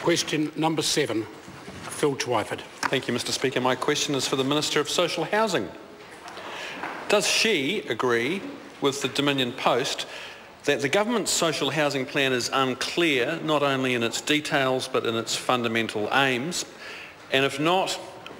Question number 7, Phil Twyford. Thank you, Mr Speaker. My question is for the Minister of Social Housing. Does she agree with the Dominion Post that the government's social housing plan is unclear, not only in its details but in its fundamental aims? And if not,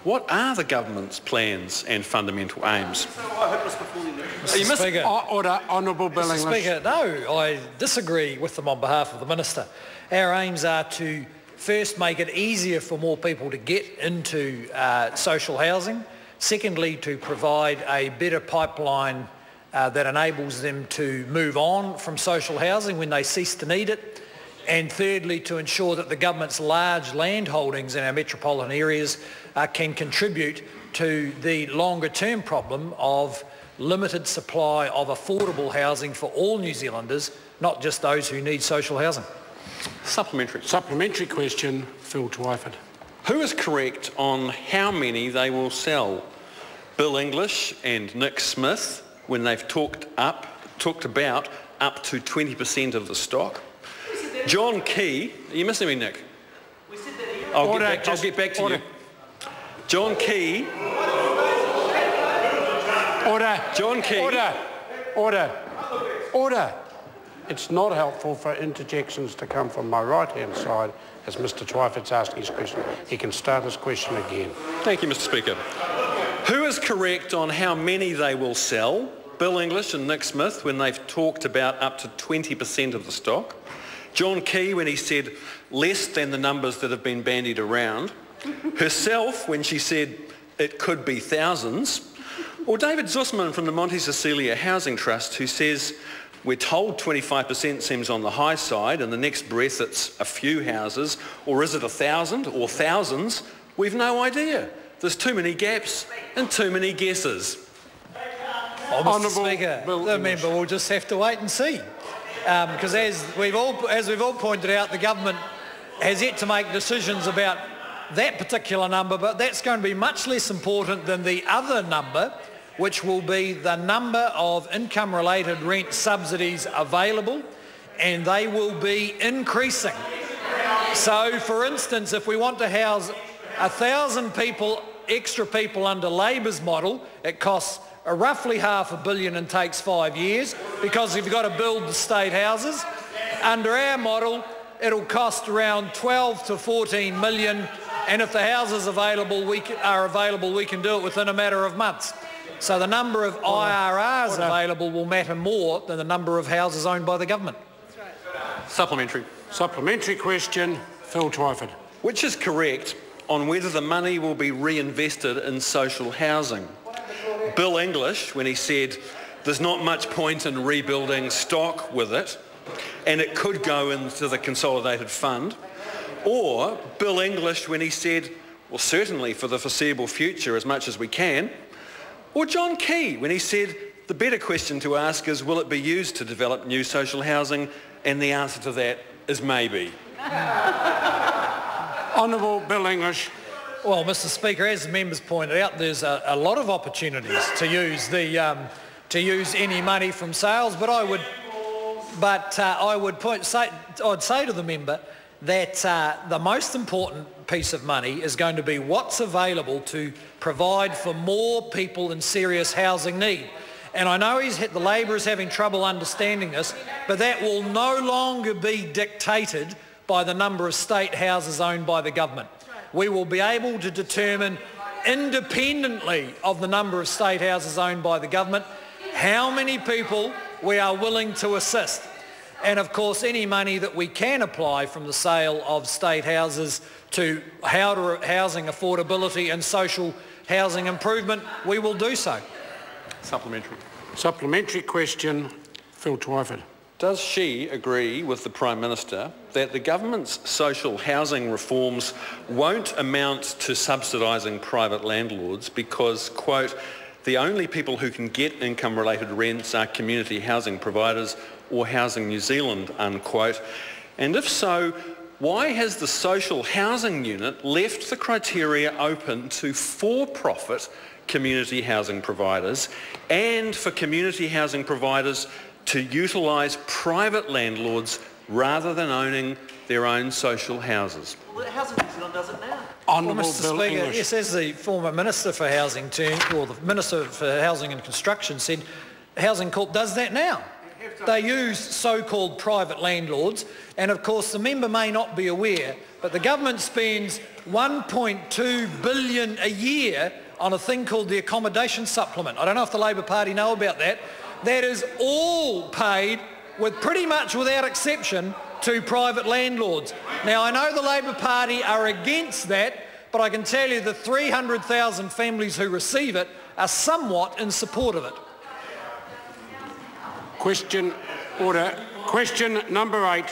what are the government's plans and fundamental aims? Mr. Speaker, Order, Honourable Bill English. Mr. Speaker, no, I disagree with them on behalf of the Minister. Our aims are to first make it easier for more people to get into social housing. Secondly, to provide a better pipeline that enables them to move on from social housing when they cease to need it. And thirdly, to ensure that the government's large land holdings in our metropolitan areas can contribute to the longer term problem of limited supply of affordable housing for all New Zealanders, not just those who need social housing. Supplementary question, Phil Twyford. Who is correct on how many they will sell? Bill English and Nick Smith, when they've talked about up to 20% of the stock. John Key, are you missing me, Nick? I'll get back to you. John Key. Order. John Key. Order. It's not helpful for interjections to come from my right-hand side as Mr Twyford's asking his question. He can start his question again. Thank you, Mr Speaker. Who is correct on how many they will sell? Bill English and Nick Smith when they've talked about up to 20% of the stock. John Key when he said less than the numbers that have been bandied around. Herself when she said it could be thousands. Or David Zussman from the Monte Cecilia Housing Trust who says we're told 25% seems on the high side, and the next breath it's a few houses, or is it 1,000 or thousands? We've no idea. There's too many gaps and too many guesses. Well, Mr Speaker, the member will just have to wait and see. Because as we've all pointed out, the government has yet to make decisions about that particular number, but that's going to be much less important than the other number, which will be the number of income-related rent subsidies available, and they will be increasing. So, for instance, if we want to house 1,000 extra people under Labor's model, it costs roughly $500 million and takes 5 years, because you've got to build the state houses. Under our model, it'll cost around 12 to 14 million, and if the houses are available, we can do it within a matter of months. So the number of IRRs available will matter more than the number of houses owned by the government. Supplementary question, Phil Twyford. Which is correct on whether the money will be reinvested in social housing? Bill English when he said there's not much point in rebuilding stock with it and it could go into the consolidated fund, or Bill English when he said, well, certainly for the foreseeable future as much as we can, or John Key when he said the better question to ask is will it be used to develop new social housing, and the answer to that is maybe. Honourable Bill English. Well, Mr Speaker, as the members pointed out, there's a lot of opportunities to use any money from sales, but I'd say to the member that the most important piece of money is going to be what's available to provide for more people in serious housing need. And I know the Labor is having trouble understanding this, but that will no longer be dictated by the number of state houses owned by the government. We will be able to determine independently of the number of state houses owned by the government how many people we are willing to assist. And of course any money that we can apply from the sale of state houses to housing affordability and social housing improvement, we will do so. Supplementary question, Phil Twyford. Does she agree with the Prime Minister that the government's social housing reforms won't amount to subsidising private landlords because, quote, the only people who can get income-related rents are community housing providers or Housing New Zealand, unquote? And if so, why has the Social Housing Unit left the criteria open to for-profit community housing providers and for community housing providers to utilise private landlords rather than owning their own social houses. Well, Housing New Zealand does it now. Honourable Mr. Bill Speaker, English. yes, as the former Minister for Housing, or the Minister for Housing and Construction said, Housing Corp does that now. They use so-called private landlords, and of course the member may not be aware, but the government spends $1.2 billion a year on a thing called the accommodation supplement. I don't know if the Labor Party know about that. That is all paid, with pretty much without exception, to private landlords. Now, I know the Labor Party are against that, but I can tell you the 300,000 families who receive it are somewhat in support of it. Question, order. Question number 8,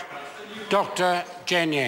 Dr. Jan Yang.